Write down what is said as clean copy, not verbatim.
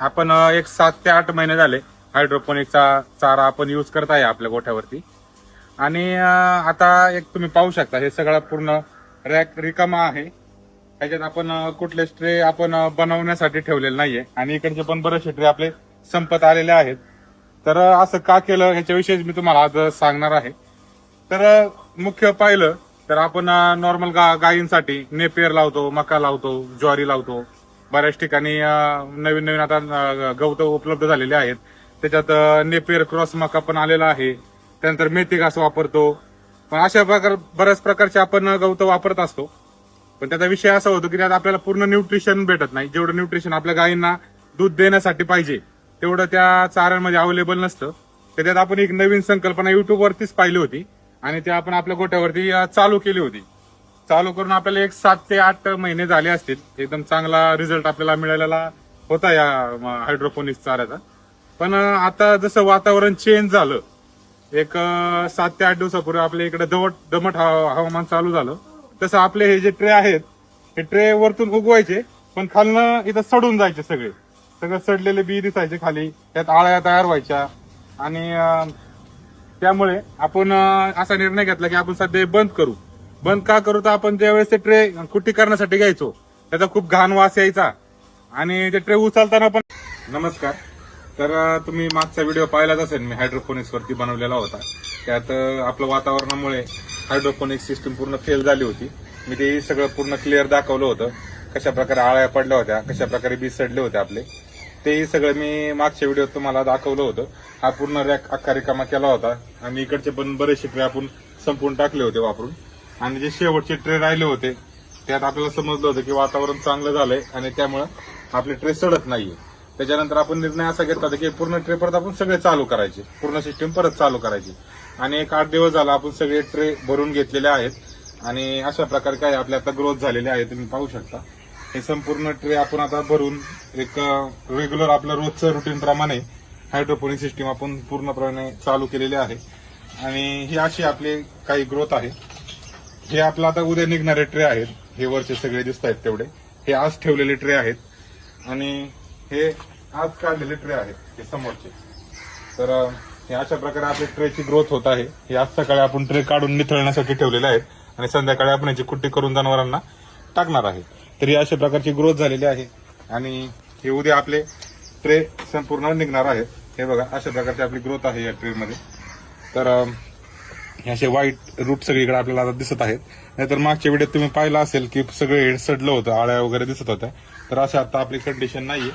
आपण एक 7 ते 8 महिने झाले हायड्रोपोनिकचा चारा आपण यूज करत आहे आपल्या गोठ्यावरती. आणि आता एक तुम्ही पाहू शकता हे सगळं पूर्ण रॅक रिकामा आहे. ह्याच्यात आपण कुठले ट्रे आपण बनवण्यासाठी ठेवलेले नाहीये आणि इकडचे पण बरेचसे ट्रे आपले संपत आलेले आहेत. तर असं का केलं ह्याच्याविषयी मी तुम्हाला आज सांगणार आहे. तर मुख्य पाहिलं तर आपण नॉर्मल गायींसाठी नेपियर लावतो, मका लावतो, ज्वारी लावतो. बऱ्याच ठिकाणी नवीन नवीन आता गवत उपलब्ध झालेले आहेत. त्याच्यात नेपियर क्रॉस मका पण आलेला आहे. त्यानंतर मेथी घास वापरतो. पण अशा बऱ्याच प्रकारचे आपण गवत वापरत असतो. पण त्याचा विषय असा होतो की त्यात आपल्याला पूर्ण न्यूट्रिशन भेटत नाही. जेवढं न्यूट्रिशन आपल्या गायींना दूध देण्यासाठी पाहिजे तेवढं त्या चाऱ्यांमध्ये अवेलेबल नसतं. त्याच्यात आपण एक नवीन संकल्पना युट्यूबवरतीच पाहिली होती आणि ते आपण आपल्या गोठ्यावरती चालू केली होती. चालू करून आपल्याला एक 7 ते 8 महिने झाले असतील. एकदम चांगला रिझल्ट आपल्याला मिळालेला होता या हायड्रोपोनिक्स चाऱ्याचा. पण आता जसं वातावरण चेंज झालं, एक 7 ते 8 दिवसापूर्वी आपल्या इकडे दमट हवामान चालू झालं, तसं आपले हे जे ट्रे आहेत हे ट्रे वरतून उगवायचे पण खालनं इथं सडून जायचे. सगळं सडलेले बी दिसायचे खाली, त्यात आळ्या तयार व्हायच्या. आणि त्यामुळे आपण असा निर्णय घेतला की आपण सध्या बंद का करू. तर आपण ज्यावेळेस ते ट्रे कुट्टी करण्यासाठी घ्यायचो त्याचा खूप घाण वास यायचा आणि ते ट्रे उचलताना पण. नमस्कार. तर तुम्ही मागचा व्हिडिओ पाहिलाच असेल, मी हायड्रोपोनिक्स वरती बनवलेला होता. त्यात आपलं वातावरणामुळे हायड्रोपोनिक्स सिस्टीम पूर्ण फेल झाली होती. मी ते सगळं पूर्ण क्लिअर दाखवलं होतं. कशा प्रकारे आळ्या पडल्या होत्या, कशा प्रकारे बीज सडले होते आपले, तेही सगळं मी मागच्या व्हिडिओत तुम्हाला दाखवलं होतं. हा पूर्ण रॅक अख्खा रिकामा केला होता आणि इकडचे पण बरेचसे ट्रे आपण संपून टाकले होते वापरून. आणि जे शेवटचे ट्रे राहिले होते त्यात आपल्याला समजलं होतं की वातावरण चांगलं झालंय आणि त्यामुळे आपले ट्रे सडत नाहीये. त्याच्यानंतर आपण निर्णय असा घेतला होता की पूर्ण ट्रे परत आपण सगळे चालू करायचे, पूर्ण सिस्टीम परत चालू करायची. आणि एक 8 दिवस झाला आपण सगळे ट्रे भरून घेतलेले आहेत आणि अशा प्रकारे काय आपल्या आता ग्रोथ झालेले आहे. तुम्ही पाहू शकता हे संपूर्ण ट्रे आपण आता भरून एक रेग्युलर आपलं रोजचं रुटीन प्रमाणे हायड्रोपोनिक सिस्टीम आपण पूर्णपणे चालू केलेली आहे. आणि ही अशी आपली काही ग्रोथ आहे. हे आपलं आता उद्या निघणारे ट्रे आहेत. हे वरचे सगळे दिसत आहेत तेवढे, हे आज ठेवलेले ट्रे आहेत आणि हे आज काढलेले ट्रे आहेत हे समोरचे. तर हे अशा प्रकारे आपल्या ट्रेची ग्रोथ होत आहे. हे आज सकाळी आपण ट्रे काढून निथळण्यासाठी ठेवलेले आहेत आणि संध्याकाळी आपण याची कुट्टी करून जनावरांना टाकणार आहे. तर ही अशा प्रकारची ग्रोथ झालेली आहे आणि हे उद्या आपले ट्रे संपूर्ण निघणार आहेत. हे बघा अशा प्रकारची आपली ग्रोथ आहे या ट्रेमध्ये. तर हे असे व्हाईट रूट सगळीकडे आपल्याला आता दिसत आहेत. नाहीतर मागच्या व्हिडिओत तुम्ही पाहिलं असेल की सगळे सडलं होतं, आळ्या वगैरे दिसत होत्या. तर अशा आता आपली कंडिशन नाहीये.